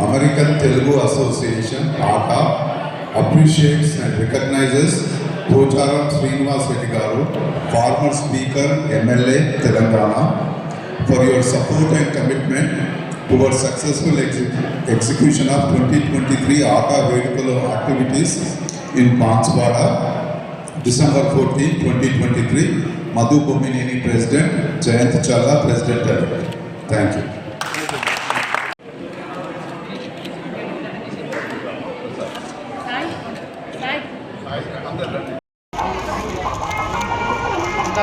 American Telugu Association (ATA) appreciates and recognizes Pocharam Srinivas Reddy Garu, former Speaker, MLA, Telangana, for your support and commitment towards successful execution of 2023 ATA Vedukalo activities in Banswara, December 14, 2023. Madhu Bomineni, President. Jayant Challa, President-elect. Thank you.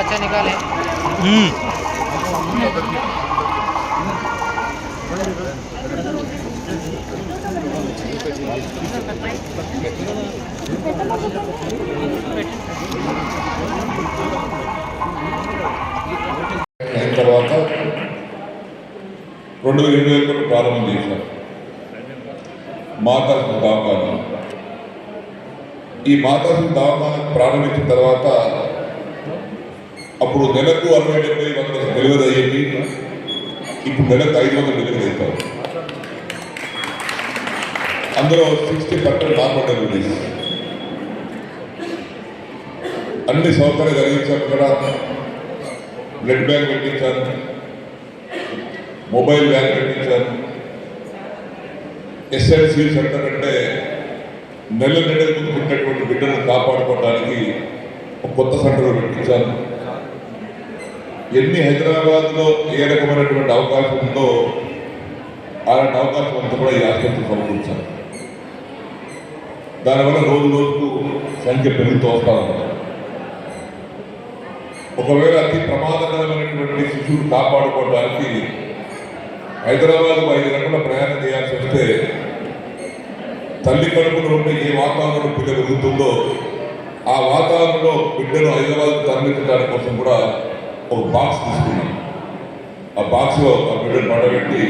अच्छा निकाले తర్వాత 2021 ప్రారంభం చేశారు మాతా దవాఖానా. ఈ మాతా దవాఖానా ప్రారంభించిన తర్వాత అప్పుడు నెలకు 60-70 డెలివరీ అయ్యేది. ఇప్పుడు నెలకు 500 డెలివరీ అవుతారు. అందులో 60% నార్మల్ డెలివరీస్. అన్ని సౌకర్యాలు కలిగించారు. ఇక్కడ బ్లడ్ బ్యాంక్ పెట్టించారు, మొబైల్ బ్యాంక్ పెట్టించారు. SLC సెంటర్ అంటే నెలకు పుట్టినటువంటి బిడ్డలను కాపాడుకోవడానికి ఒక కొత్త సెంటర్ పెట్టించారు. ఎన్ని హైదరాబాద్లో ఏ రకమైనటువంటి అవకాశం ఉందో అలాంటి అవకాశం అంతా కూడా ఈ ఆసుపత్రి సమకూర్చారు. దానివల్ల రోజు రోజుకు సంఖ్య పెరుగుతూ వస్తూ ఉంటుంది. ఒకవేళ అతి ప్రమాదకరమైనటువంటి శిశువులు కాపాడుకోవడానికి హైదరాబాద్కు 5 గంటల ప్రయాణం చేయాల్సి వస్తే తల్లి కడుపులో ఉండే ఏ వాతావరణం బిడ్డ పెరుగుతుందో ఆ వాతావరణంలో బిడ్డను హైదరాబాద్కు తరలించడానికి కోసం కూడా ఒక బాక్స్ తీసుకున్నాం. ఆ బాక్స్లో ఆ బిడ్డను పడబెట్టి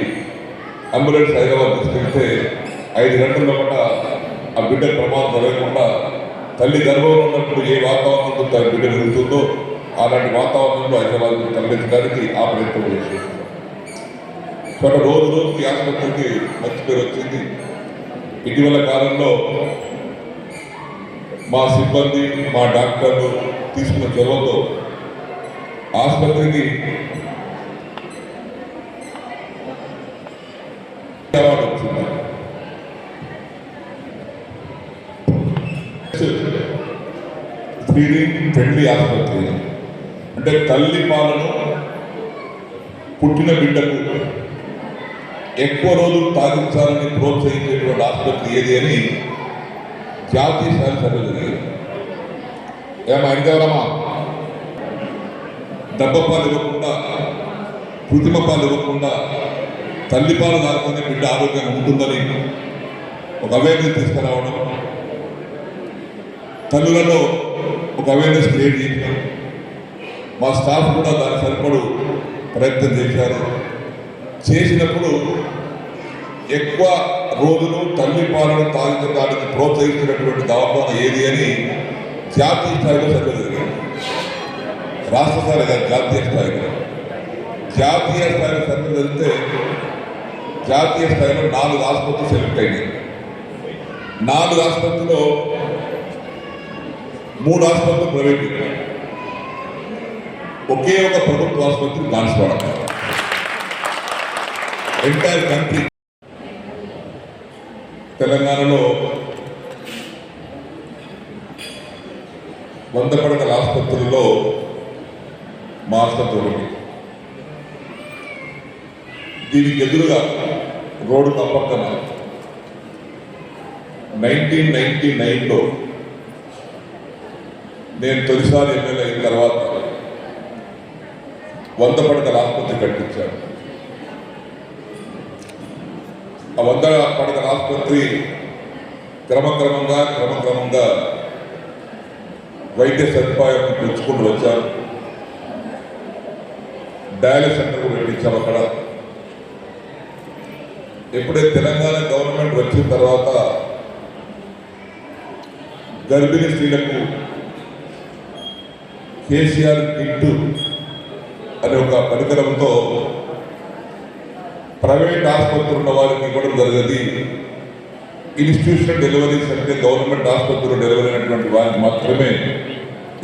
అంబులెన్స్ హైదరాబాద్ తీసుకెళ్తే 5 గంటల పాటు ఆ బిడ్డ ప్రమాదం జరగకుండా తల్లి గర్భంలో ఉన్నప్పుడు ఏ వాతావరణంతో తన బిడ్డ పెరుగుతుందో అలాంటి వాతావరణంలో హైదరాబాద్కు తరలించడానికి ఆ ప్రయత్నం చేసేది. కాబట్టి రోజు రోజుకి ఆసుపత్రికి మంచి పేరు వచ్చింది. ఇటీవల కాలంలో మా సిబ్బంది, మా డాక్టర్లు తీసుకున్న చొరవతో ఆసుపత్రికి అవార్డు వచ్చింది. ఫీడింగ్ ఫ్రెండ్లీ ఆసుపత్రి అంటే తల్లి పాలను పుట్టిన బిడ్డకు ఎక్కువ రోజులు తాగించాలని ప్రోత్సహించేటువంటి ఆసుపత్రి ఏది అని జాతీయ స్థాయి సభ్యులు జరిగింది. ఏమైందేవరమ్మా డబ్బపాలు ఇవ్వకుండా, కృత్రిమ పాలు ఇవ్వకుండా తల్లిపాలు తాగుతూనే బిడ్డ ఆరోగ్యంగా ఉంటుందని ఒక అవేర్నెస్ తీసుకురావడం, తల్లులలో ఒక అవేర్నెస్ క్రియేట్ చేయడం, మా స్టాఫ్ కూడా దాని సరిపడు ప్రయత్నం చేశారు. చేసినప్పుడు ఎక్కువ రోజులు తల్లి పాలను తాగించడానికి ప్రోత్సహించినటువంటి దవాఖానా ఏది అని జాతీయ స్థాయిలో సభ్యులు జరిగింది. రాష్ట్ర స్థాయి కాదు, జాతీయ స్థాయిలో. జాతీయ స్థాయిలో సభ్యులు జరిగితే జాతీయ స్థాయిలో 4 ఆసుపత్రులు సెలెక్ట్ అయినాయి. 4 ఆసుపత్రుల్లో 3 ఆసుపత్రులు ప్రైవేట్, ఒకే ఒక ప్రభుత్వ ఆసుపత్రి బాన్స్వాడ. ఎంటైర్ కంట్రీ తెలంగాణలో 100 పడకల ఆసుపత్రుల్లో మా ఆసుపత్రి ఒకటి. దీనికి ఎదురుగా రోడ్డు పక్కన 1999లో నేను తొలిసారి ఎమ్మెల్యే అయిన తర్వాత 100 పడకల ఆసుపత్రి కట్టించాను. ఆ 100 పడకల ఆసుపత్రి క్రమక్రమంగా వైద్య సదుపాయం పెంచుకుంటూ వచ్చారు. డయాలిసిస్ సెంటర్ పెట్టించాం అక్కడ. ఎప్పుడైతే తెలంగాణ గవర్నమెంట్ వచ్చిన తర్వాత గర్భిణీ స్త్రీలకు కేసీఆర్ కిట్ అనే ఒక పరికరంతో ప్రైవేట్ ఆసుపత్రులు ఉన్న వారికి ఇవ్వడం జరిగింది. ఇన్స్టిట్యూషనల్ డెలివరీస్ అంటే గవర్నమెంట్ ఆసుపత్రిలో డెలివరీ అయినటువంటి వారికి మాత్రమే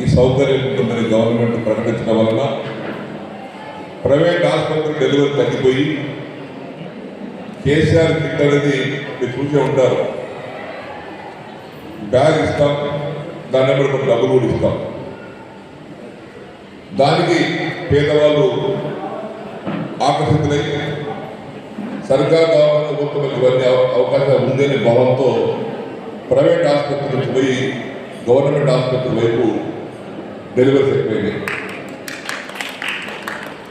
ఈ సౌకర్యం ఉంటుందని గవర్నమెంట్ ప్రకటించడం వలన ప్రైవేట్ ఆసుపత్రి డెలివరీ తగ్గిపోయి కేసీఆర్ కిట్ అనేది మీరు చూసే ఉంటారు. బ్యాగ్ ఇస్తాం, దాని నెంబర్ కొన్ని డబ్బులు కూడా ఇస్తాం. దానికి పేదవాళ్ళు ఆకర్షితులై సర్కారు గవర్నమెంట్ ఇవన్నీ అవకాశాలు ఉందనే భావంతో ప్రైవేట్ ఆసుపత్రి నుంచి పోయి గవర్నమెంట్ ఆసుపత్రి వైపు డెలివరీస్ అయిపోయింది.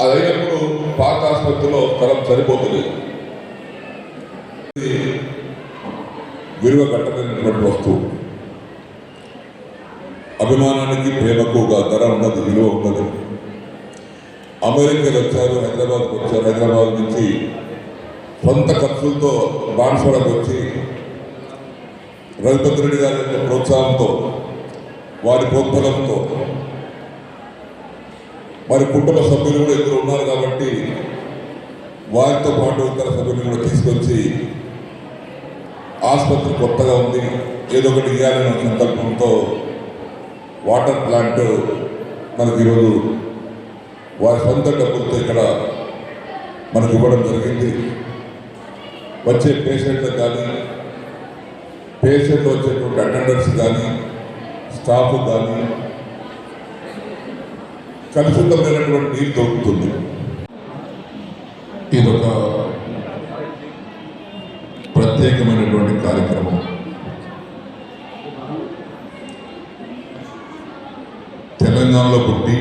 అదైనప్పుడు పాత ఆసుపత్రిలో స్థలం సరిపోతుంది. విలువ కట్టలేనటువంటి వస్తువు. అభిమానానికి ప్రేమకు ఒక ధర ఉన్నది, విలువ ఉన్నది. అమెరికాలో వచ్చారు, హైదరాబాద్కి వచ్చారు. హైదరాబాద్ నుంచి సొంత ఖర్చులతో బాన్స్వాడకు వచ్చి రఘుపతి రెడ్డి గారి యొక్క ప్రోత్సాహంతో, వారి ప్రోత్బలంతో, వారి కుటుంబ సభ్యులు కూడా ఇద్దరు ఉన్నారు కాబట్టి వారితో పాటు ఇతర సభ్యులు కూడా తీసుకొచ్చి ఆసుపత్రి కొత్తగా ఉంది, ఏదో ఒకటి ఇవ్వాలనే సంకల్పంతో వాటర్ ప్లాంట్ మనకు ఈరోజు వారి సొంత డబ్బులతో ఇక్కడ మనకు ఇవ్వడం జరిగింది. వచ్చే పేషెంట్లకు కానీ, పేషెంట్లు వచ్చేటువంటి అటెండర్స్ కానీ, స్టాఫ్ కానీ కలుషితమైనటువంటి నీరు దొరుకుతుంది. ఇదొక ప్రత్యేకమైనటువంటి కార్యక్రమం. తెలంగాణలో పుట్టి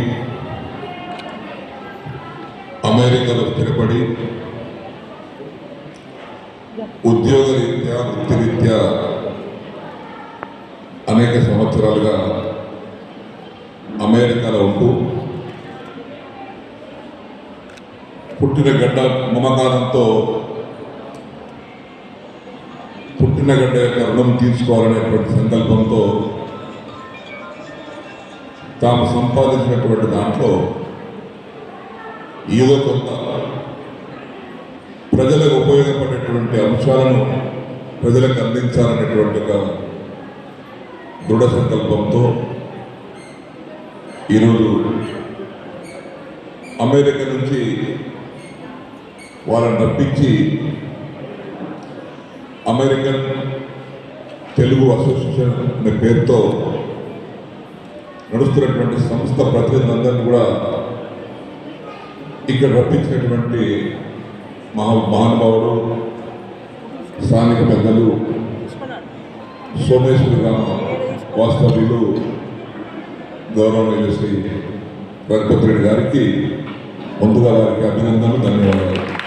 అమెరికాలో స్థిరపడి ఉద్యోగరీత్యా వృత్తిరీత్యా అనేక సంవత్సరాలుగా అమెరికాలో ఉంటూ పుట్టిన గడ్డ మమకారంతో పుట్టిన గడ్డ యొక్క రుణం తీర్చుకోవాలనేటువంటి సంకల్పంతో తాము సంపాదించినటువంటి దాంట్లో ఏదో కొంత ప్రజలకు ఉపయోగపడేటువంటి అంశాలను ప్రజలకు అందించాలనేటువంటి ఒక దృఢ సంకల్పంతో ఈరోజు అమెరికా నుంచి వాళ్ళని రప్పించి అమెరికన్ తెలుగు అసోసియేషన్ అనే పేరుతో నడుస్తున్నటువంటి సంస్థ ప్రతినిధులందరినీ కూడా ఇక్కడ రప్పించినటువంటి మహానుభావుడు స్థానిక పెద్దలు సోమేశ్వరి గ్రామ వాస్తవ్యులు గౌరవనీయులు శ్రీ రఘుపతి రెడ్డి గారికి ముందుగా వారికి అభినందనలు, ధన్యవాదాలు.